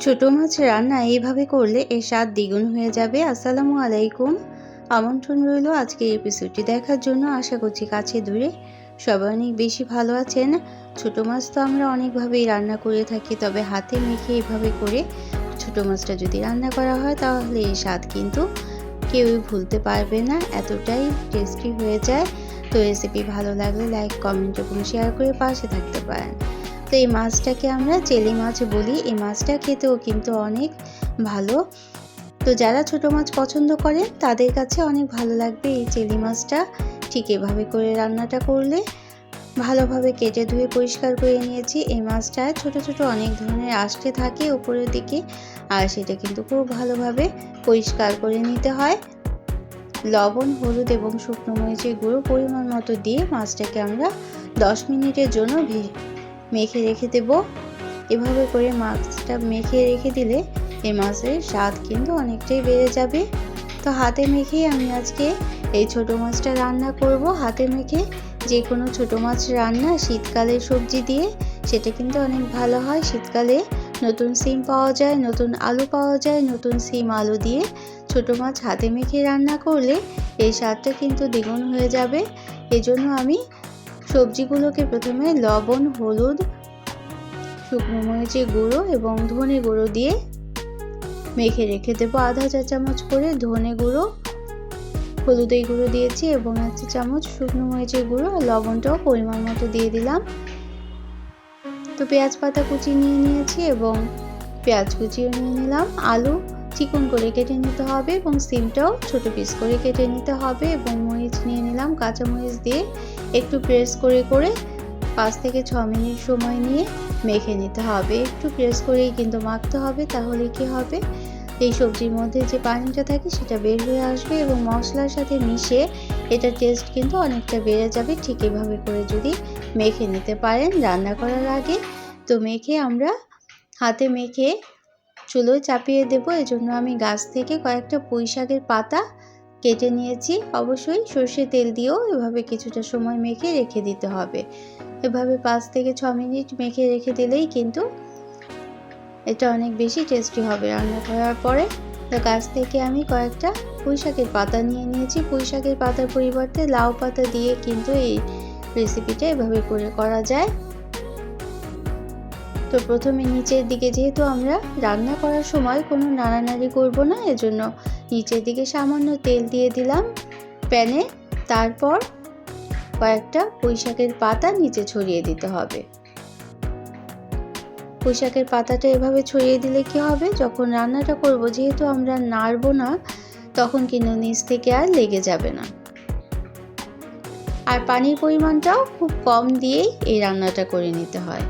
ছোট মাছ রান্না এইভাবে করলে এর স্বাদ দ্বিগুণ হয়ে যাবে। আসসালামু আলাইকুম, আমন্ত্রণ রইল আজকের এপিসোডটি দেখার জন্য। আশা করছি কাছে দূরে সবাই অনেক বেশি ভালো আছেন। ছোট মাছ তো আমরা অনেকভাবেই রান্না করে থাকি, তবে হাতে মেখে এভাবে করে ছোট মাছটা যদি রান্না করা হয় তাহলে এর স্বাদ কিন্তু কেউই ভুলতে পারবে না, এতটাই টেস্টি হয়ে যায়। তো রেসিপি ভালো লাগলে লাইক, কমেন্ট এবং শেয়ার করে পাশে থাকতে পারেন। তো এই মাছটাকে আমরা চেলি মাছ বলি। এই মাছটা খেতেও কিন্তু অনেক ভালো। তো যারা ছোট মাছ পছন্দ করে তাদের কাছে অনেক ভালো লাগবে এই চেলি মাছটা। ঠিক এভাবে করে রান্নাটা করলে ভালোভাবে কেটে ধুয়ে পরিষ্কার করে নিয়েছি। এই মাছটায় ছোট ছোট অনেক ধরনের আঁশটে থাকে উপরের দিকে, আর সেটা কিন্তু খুব ভালোভাবে পরিষ্কার করে নিতে হয়। লবণ, হলুদ এবং শুকনো মরিচের গুঁড়ো পরিমাণ মতো দিয়ে মাছটাকে আমরা 10 মিনিটের জন্য মেখে রেখে দেব। এভাবে করে মাছটা মেখে রেখে দিলে এই মাছের স্বাদ কিন্তু অনেকটাই বেড়ে যাবে। তো হাতে মেখেই আমি আজকে এই ছোট মাছটা রান্না করব। হাতে মেখে যে কোনো ছোট মাছ রান্না শীতকালের সবজি দিয়ে সেটা কিন্তু অনেক ভালো হয়। শীতকালে নতুন সিম পাওয়া যায়, নতুন আলু পাওয়া যায়। নতুন সিম আলু দিয়ে ছোট মাছ হাতে মেখে রান্না করলে এই স্বাদটা কিন্তু দ্বিগুণ হয়ে যাবে। এজন্য আমি সবজিগুলোকে প্রথমে লবণ, হলুদ, শুকনো মরিচের গুঁড়ো এবং ধনে গুঁড়ো দিয়ে মেখে রেখে দেবো। আধা চা চামচ করে ধনে গুঁড়ো, হলুদের গুঁড়ো দিয়েছি এবং 1 চা চামচ শুকনো মরিচের গুঁড়ো, আর লবণটাও পরিমাণ মতো দিয়ে দিলাম। তো পেঁয়াজ পাতা কুচি নিয়ে নিয়েছি এবং পেঁয়াজ কুচিও নিয়ে নিলাম। আলু চিকন করে কেটে নিতে হবে এবং সিমটাও ছোট পিস করে কেটে নিতে হবে এবং মরিচ নিয়ে নিলাম। কাঁচা মরিচ দিয়ে একটু প্রেস করে করে 5 থেকে 6 মিনিট সময় নিয়ে মেখে নিতে হবে। একটু প্রেস করেই কিন্তু মাখতে হবে, তাহলে কি হবে, এই সবজির মধ্যে যে পানিটা থাকে সেটা বের হয়ে আসবে এবং মশলার সাথে মিশে এটার টেস্ট কিন্তু অনেকটা বেড়ে যাবে। ঠিক এভাবে করে যদি মেখে নিতে পারেন রান্না করার আগে। তো মেখে আমরা হাতে মেখে চুলোয় চাপিয়ে দেবো। এজন্য আমি গাছ থেকে কয়েকটা পুঁই শাকের পাতা কেটে নিয়েছি। অবশ্যই সর্ষে তেল দিয়েও এভাবে কিছুটা সময় মেখে রেখে দিতে হবে। এভাবে 5 থেকে 6 মিনিট মেখে রেখে দিলেই কিন্তু এটা অনেক বেশি টেস্টি হবে রান্না করার পরে। তো গাছ থেকে আমি কয়েকটা পুঁই শাকের পাতা নিয়ে নিয়েছি। পুঁই শাকের পাতার পরিবর্তে লাউ পাতা দিয়ে কিন্তু এই রেসিপিটা এভাবে করে করা যায়। তো প্রথমে নিচের দিকে, যেহেতু আমরা রান্না করার সময় কোনো নাড়ানাড়ি করব না, এজন্য নিচের দিকে সামান্য তেল দিয়ে দিলাম প্যানে। তারপর কয়েকটা পুঁই শাকের পাতা নিচে ছড়িয়ে দিতে হবে। পুঁই শাকের পাতাটা এভাবে ছড়িয়ে দিলে কি হবে, যখন রান্নাটা করব, যেহেতু আমরা নাড়বো না, তখন কিন্তু নিচ থেকে আর লেগে যাবে না। আর পানির পরিমাণটাও খুব কম দিয়েই এই রান্নাটা করে নিতে হয়।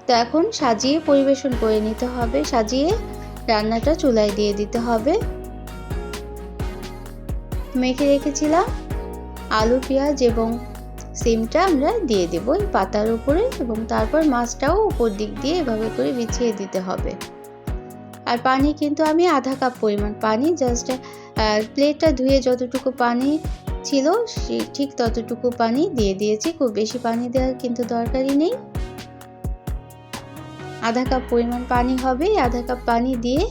তো এখন সাজিয়ে পরিবেশন করে নিতে হবে। সাজিয়ে রান্নাটা চুলায় দিয়ে দিতে হবে। মেখে রেখেছিলাম আলু, পেঁয়াজ এবং সিমটা আমরা দিয়ে দেব এই পাতার উপরে এবং তারপর মাছটাও উপর দিক দিয়ে এভাবে করে বিছিয়ে দিতে হবে। আর পানি কিন্তু আমি আধা কাপ পরিমাণ পানি, জাস্ট প্লেটটা ধুয়ে যতটুকু পানি ছিল ঠিক ততটুকু পানি দিয়ে দিয়েছি। খুব বেশি পানি দেওয়ার কিন্তু দরকারই নেই। আধা কাপ পরিমাণ পানি হবে। আধা কাপ পানি দিয়ে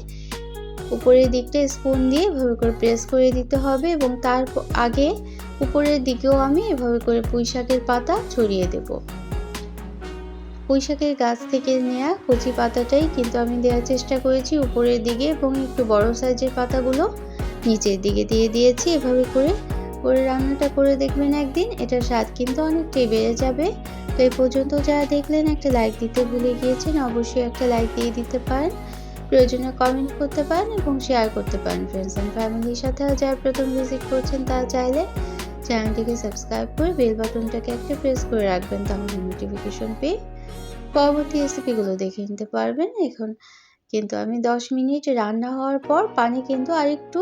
উপরের দিকটা স্পুন দিয়ে এভাবে করে প্রেস করে দিতে হবে এবং তার আগে উপরের দিকেও আমি এভাবে করে পুঁই শাকের পাতা ছড়িয়ে দেব। পুঁই শাকের গাছ থেকে নেওয়া কচি পাতাটাই কিন্তু আমি দেওয়ার চেষ্টা করেছি উপরের দিকে এবং একটু বড় সাইজের পাতাগুলো নিচের দিকে দিয়ে দিয়েছি। এভাবে করে রান্নাটা করে দেখবেন একদিন, এটার স্বাদ কিন্তু অনেকটাই বেড়ে যাবে। তো এই পর্যন্ত যারা দেখলেন একটা লাইক দিতে ভুলে গিয়েছেন, অবশ্যই একটা লাইক দিয়ে দিতে পারেন। প্রয়োজনে কমেন্ট করতে পারেন এবং শেয়ার করতে পারেন ফ্রেন্ডস অ্যান্ড ফ্যামিলির সাথে। যারা প্রথম ভিজিট করছেন তারা চাইলে চ্যানেলটিকে সাবস্ক্রাইব করে বেল বাটনটাকে একটা প্রেস করে রাখবেন, তাহলে নোটিফিকেশন পেয়ে পরবর্তী রেসিপিগুলো দেখে নিতে পারবেন। এখন কিন্তু আমি 10 মিনিট রান্না হওয়ার পর পানি কিন্তু আরেকটু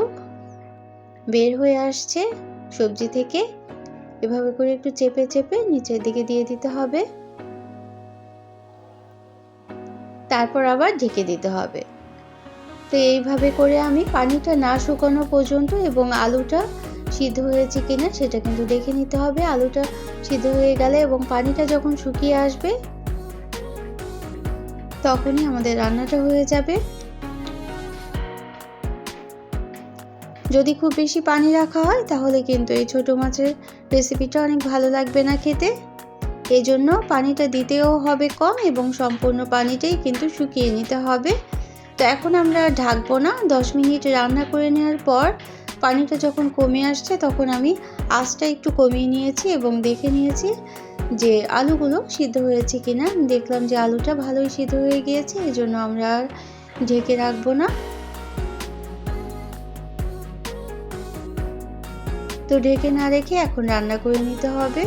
বের হয়ে আসছে সবজি থেকে। এভাবে করে একটু চেপে চেপে নিচের দিকে দিয়ে দিতে হবে, তারপর আবার ঢেকে দিতে হবে। তো এইভাবে করে আমি পানিটা না শুকানো পর্যন্ত এবং আলুটা সিদ্ধ হয়েছে কিনা সেটা কিন্তু দেখে নিতে হবে। আলুটা সিদ্ধ হয়ে গেলে এবং পানিটা যখন শুকিয়ে আসবে তখনই আমাদের রান্নাটা হয়ে যাবে। যদি খুব বেশি পানি রাখা হয় তাহলে কিন্তু এই ছোট মাছের রেসিপিটা অনেক ভালো লাগবে না খেতে। এই জন্য পানিটা দিতেও হবে কম এবং সম্পূর্ণ পানিটাই কিন্তু শুকিয়ে নিতে হবে। তো এখন আমরা ঢাকবো না। 10 মিনিট রান্না করে নেওয়ার পর পানিটা যখন কমে আসছে তখন আমি আঁচটা একটু কমিয়ে নিয়েছি এবং দেখে নিয়েছি যে আলুগুলো সিদ্ধ হয়েছে কিনা। দেখলাম যে আলুটা ভালোই সিদ্ধ হয়ে গিয়েছে, এই জন্য আমরা আর ঢেকে রাখবো না। তো ঢেকে না রেখে এখন রান্না করে নিতে হবে।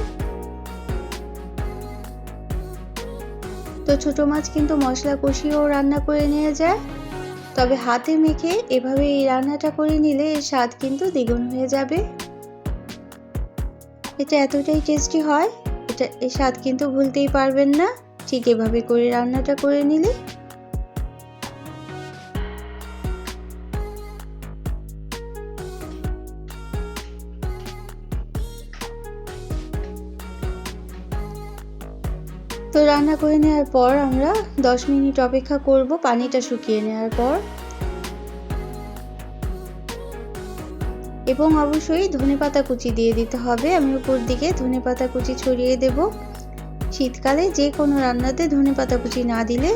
তো ছোট মাছ কিন্তু মশলা কষিয়েও রান্না করে নিয়ে যায়, তবে হাতে মেখে এভাবে এই রান্নাটা করে নিলে এর স্বাদ কিন্তু দ্বিগুণ হয়ে যাবে। এটা এতটাই টেস্টি হয়, এর স্বাদ কিন্তু ভুলতেই পারবেন না ঠিক এভাবে করে রান্নাটা করে নিলে। তো রান্না করে নেওয়ার পর আমরা 10 মিনিট অপেক্ষা করব পানিটা শুকিয়ে নেওয়ার পর। এবং অবশ্যই ধনেপাতা কুচি দিয়ে দিতে হবে। আমি উপর দিকে ধনেপাতা কুচি ছড়িয়ে দেব। শীতকালে যে কোনো রান্নাতে ধনেপাতা কুচি না দিলে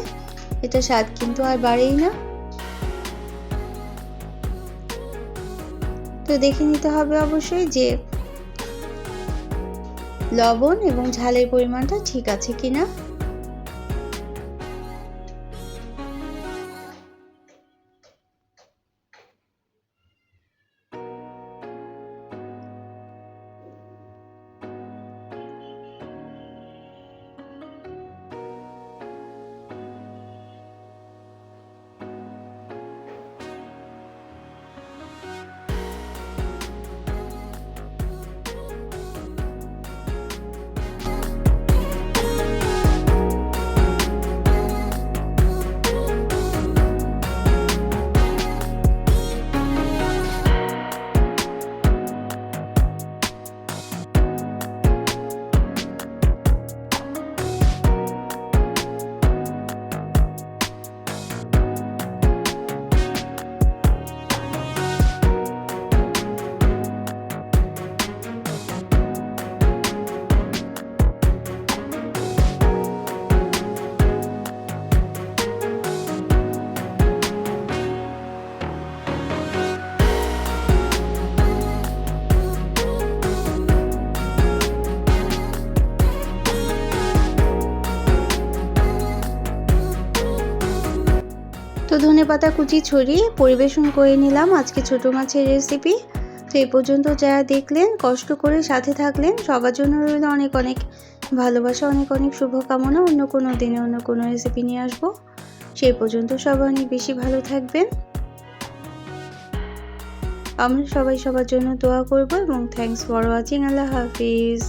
এটা স্বাদ কিন্তু আর বাড়েই না। তো দেখে নিতে হবে অবশ্যই যে লবণ এবং ঝালের পরিমাণটা ঠিক আছে কিনা। তো ধনেপাতা কুচি ছড়িয়ে পরিবেশন করে নিলাম আজকে ছোট মাছের রেসিপি। তো এই পর্যন্ত যারা দেখলেন, কষ্ট করে সাথে থাকলেন, সবার জন্য রইল অনেক অনেক ভালোবাসা, অনেক অনেক শুভকামনা। অন্য কোনো দিনে অন্য কোনো রেসিপি নিয়ে আসবো। সেই পর্যন্ত সবাই অনেক বেশি ভালো থাকবেন। আমরা সবাই সবার জন্য দোয়া করব এবং thanks for watching. Allah Hafiz.